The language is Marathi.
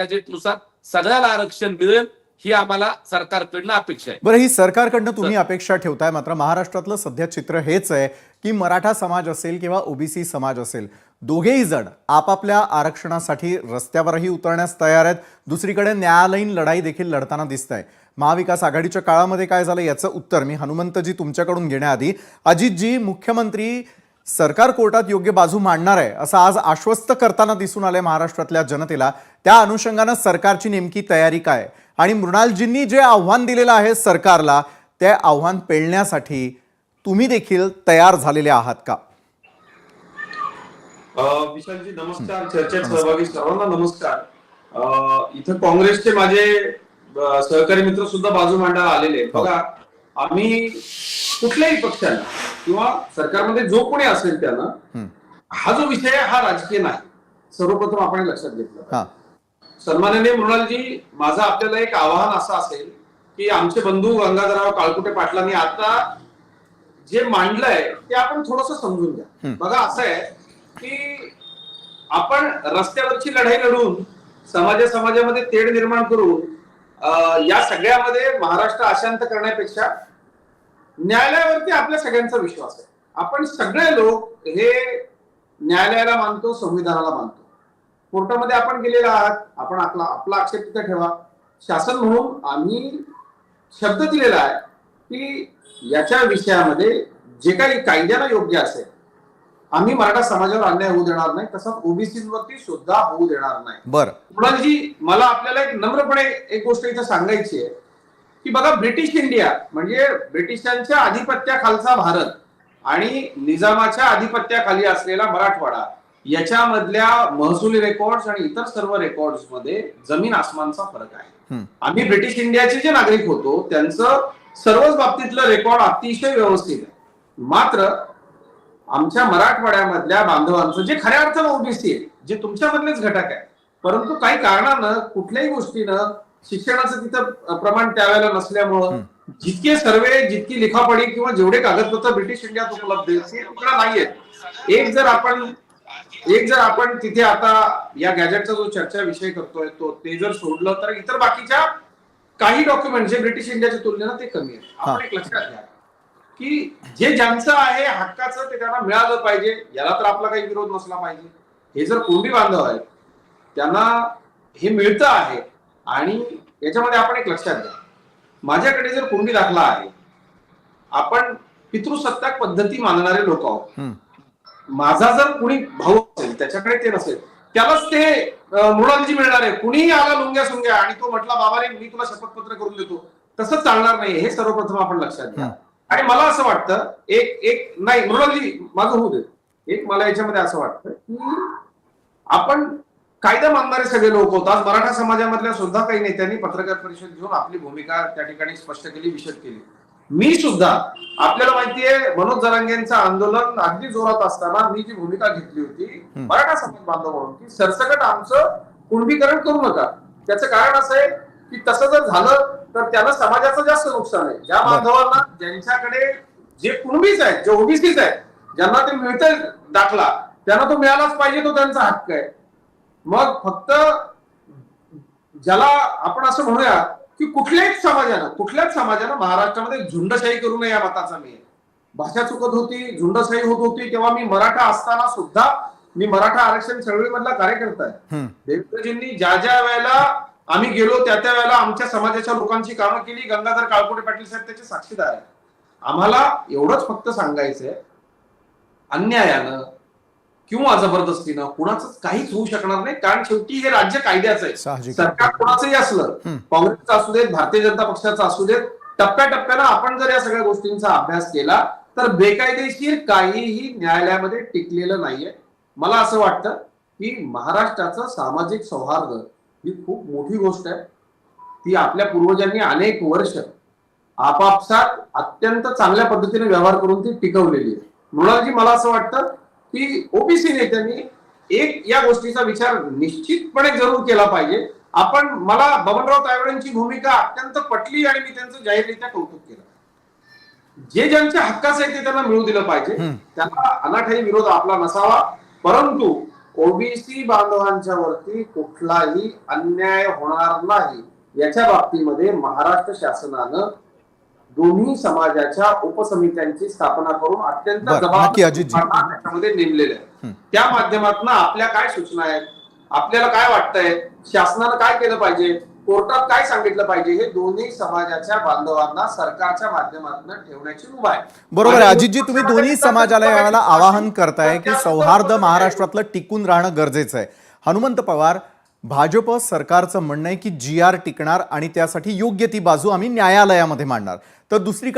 बजेटनुसार सगळ्याला आरक्षण मिळेल ही आम्हाला सरकारकडनं अपेक्षा आहे. बरं, ही सरकारकडनं तुम्ही अपेक्षा ठेवताय, मात्र महाराष्ट्रातलं सध्या चित्र हेच आहे की मराठा समाज असेल किंवा ओबीसी समाज असेल, दोघेही जण आपापल्या आरक्षणासाठी रस्त्यावरही उतरण्यास तयार आहेत. दुसरीकडे न्यायालयीन लढाई देखील लढताना दिसत आहे. महाविकास आघाडीच्या काळामध्ये काय झालं याचं उत्तर मी हनुमंतजी तुमच्याकडून घेण्याआधी, अजितजी, मुख्यमंत्री सरकार कोर्टात योग्य बाजू मांडणार आहे असं आज आश्वस्त करताना दिसून आलंय महाराष्ट्रातल्या जनतेला. त्या अनुषंगानं सरकारची नेमकी तयारी काय आणि मृणालजींनी जे आव्हान दिलेलं आहे सरकारला, ते आव्हान पेलण्यासाठी तुम्ही देखील तयार झालेले आहात का? विशालजी नमस्कार. चर्चेत सहभागी सर्वांना नमस्कार. इथं काँग्रेसचे माझे सहकारी मित्र सुद्धा बाजू मांडायला आलेले. बघा, आम्ही कुठल्याही पक्षाला किंवा सरकारमध्ये जो कोणी असेल त्यानं हा जो विषय हा राजकीय नाही, सर्वप्रथम आपण लक्षात घेतलं. सन्माननीय मृणालजी, माझं आपल्याला एक आवाहन असं असेल की आमचे बंधू गंगाधरराव काळकुटे पाटलांनी आता जे मांडलंय ते आपण थोडंसं समजून घ्या. बघा, असं आहे की आपण रस्त्यावरची लढाई लढून समाजामध्ये तेढ निर्माण करून या सगळ्यामध्ये महाराष्ट्र अशांत करण्यापेक्षा न्यायालयावरती आपल्या सगळ्यांचा विश्वास आहे. आपण सगळे लोक हे न्यायालयाला मानतो, संविधानाला मानतो. कोर्टामध्ये आपण गेलेला आहात, आपण आपला आक्षेप तिथे ठेवा. शासन म्हणून आम्ही शब्द दिलेला आहे की याच्या विषयामध्ये जे काही कायद्याला योग्य असेल आम्ही मराठा समाजावर अन्याय होऊ देणार नाही, तसंच ओबीसीवरती सुद्धा होऊ देणार नाही. बरं मृणालजी, मला आपल्याला एक नम्रपणे एक गोष्ट इथं सांगायची आहे की बघा, ब्रिटिश इंडिया म्हणजे ब्रिटिशांच्या आधिपत्याखालचा भारत आणि निजामाच्या आधिपत्याखाली असलेला मराठवाडा याच्यामधल्या महसुली रेकॉर्ड्स आणि इतर सर्व रेकॉर्ड्स मध्ये जमीन आसमानचा फरक आहे. आम्ही ब्रिटिश इंडियाचे जे नागरिक होतो त्यांचं सर्वच बाबतीतलं रेकॉर्ड अतिशय व्यवस्थित आहे. मात्र आमच्या मराठवाड्यामधल्या बांधवांचं जे खऱ्या अर्थानं ओबीसी आहे, जे तुमच्यामधलेच घटक आहे, परंतु काही कारणानं कुठल्याही गोष्टीनं शिक्षणाचं तिथं प्रमाण त्यावेळेला नसल्यामुळं जितके सर्वे, जितकी लिखापडी किंवा जेवढे कागदपत्र ब्रिटिश इंडियात उपलब्ध आहेत ते तुकडा नाहीयेत. एक जर आपण तिथे आता या गॅजेटचा जो चर्चा विषय करतोय तो ते जर सोडलं तर इतर बाकीच्या काही डॉक्युमेंट जे ब्रिटिश इंडियाच्या तुलनेनं ते कमी आहेत. आपण एक लक्षात घ्या की जे ज्यांचं आहे हक्काचं ते त्यांना मिळालं पाहिजे, याला तर आपला काही विरोध नसला पाहिजे. हे जर कुणबी बांधव आहेत त्यांना हे मिळतं आहे. आणि याच्यामध्ये आपण एक लक्षात घ्या, माझ्याकडे जर कुणबी दाखला आहे, आपण पितृसत्ताक पद्धती मानणारे लोक आहोत. माझा जर कुणी भाऊ असेल त्याच्याकडे ते नसेल, त्यालाच ते मृणालजी मिळणार आहे. कुणीही आला लुंग्या सुंग्या आणि तो म्हटला बाबा रे मी तुला शपथपत्र करून देतो, तसंच चालणार नाही. हे सर्वप्रथम आपण लक्षात घ्या. आणि मला असं वाटतं एक नाही मृणालजी माझं होऊ दे, एक मला याच्यामध्ये असं वाटतं की आपण कायदा मानणारे सगळे लोक होतात. मराठा समाजामधल्या सुद्धा काही नेत्यांनी पत्रकार परिषद घेऊन आपली भूमिका त्या ठिकाणी स्पष्ट केली, विशद केली. मी सुद्धा, आपल्याला माहितीये मनोज जरांगेंचं आंदोलन अगदी जोरात असताना मी जी भूमिका घेतली होती मराठा समाज बांधव म्हणून की सरसकट आमचं कुणबीकरण करू नका. त्याचं कारण असं आहे की तसं जर झालं तर त्याला समाजाचं जास्त नुकसान आहे. ज्या बांधवांना ज्यांच्याकडे जे कुणबीच आहेत, जे ओबीसीच आहेत, ज्यांना ते मिळतंय दाखला, त्यांना तो मिळालाच पाहिजे, तो त्यांचा हक्क आहे. मग फक्त ज्याला आपण असं म्हणूया की कुठल्याच समाजानं महाराष्ट्रामध्ये झुंडशाही करू नये या मताचा मी आहे. भाषा चुकत होती, झुंडशाही होत होती तेव्हा मी मराठा असताना सुद्धा मी मराठा आरक्षण चळवळीमधला कार्यकर्ता आहे. देवेंद्रजींनी ज्या ज्या वेळेला आम्ही गेलो त्या त्या वेळेला आमच्या समाजाच्या लोकांची कामं केली. गंगाधर काळकुटे पाटील साहेब त्याचे साक्षीदार आहेत. आम्हाला एवढंच फक्त सांगायचंय, अन्यायानं किंवा जबरदस्तीनं कुणाच काहीच होऊ शकणार नाही. कारण शेवटी हे राज्य कायद्याचं आहे. सरकार कुणाचंही असलं, काँग्रेसचं असू देत, भारतीय जनता पक्षाचं असू देत, टप्प्याटप्प्यानं आपण जर या सगळ्या गोष्टींचा अभ्यास केला तर बेकायदेशीर काहीही न्यायालयामध्ये टिकलेलं नाहीये. मला असं वाटतं की महाराष्ट्राचं सामाजिक सौहार्द ही खूप मोठी गोष्ट आहे. ती आपल्या पूर्वजांनी अनेक वर्ष आपापसात अत्यंत चांगल्या पद्धतीने व्यवहार करून ती टिकवलेली आहे. मृणालजी, मला असं वाटतं की ओबीसी नेत्यांनी एक या गोष्टीचा विचार निश्चितपणे जरूर केला पाहिजे. मला बबनराव तायवाडेंची भूमिका अत्यंत पटली आणि मी त्यांचं जाहीररित्या कौतुक केलं. जे ज्यांच्या हक्काचं आहे ते त्यांना मिळू दिलं पाहिजे. त्यांना अनाठाई विरोध आपला नसावा. परंतु ओबीसी बांधवांच्या वरती कुठलाही अन्याय होणार नाही याच्या बाबतीमध्ये महाराष्ट्र शासनानं दोन्ही समाजाच्या उपसमित्यांची स्थापना करून अत्यंत बरं, नक्की अजितजी. त्याच्यामध्ये नेमलेले आहे. त्या माध्यमातून आपल्या काय सूचना आहेत, आपल्याला काय वाटतंय, शासनानं काय केलं पाहिजे, कोर्टात काय सांगितलं पाहिजे, हे दोन्ही समाजाच्या बांधवांना सरकारच्या माध्यमातून ठेवण्याची मुभा आहे. बरोबर आहे अजितजी, तुम्ही दोन्ही समाजाला यावेळेला आवाहन करताय की सौहार्द महाराष्ट्रातलं टिकून राहणं गरजेचं आहे. हनुमंत पवार, भाजप सरकारचं म्हणणं आहे की GR टिकणार आणि त्यासाठी योग्य ती बाजू आम्ही न्यायालयामध्ये मांडणार, तर दुसरीकडे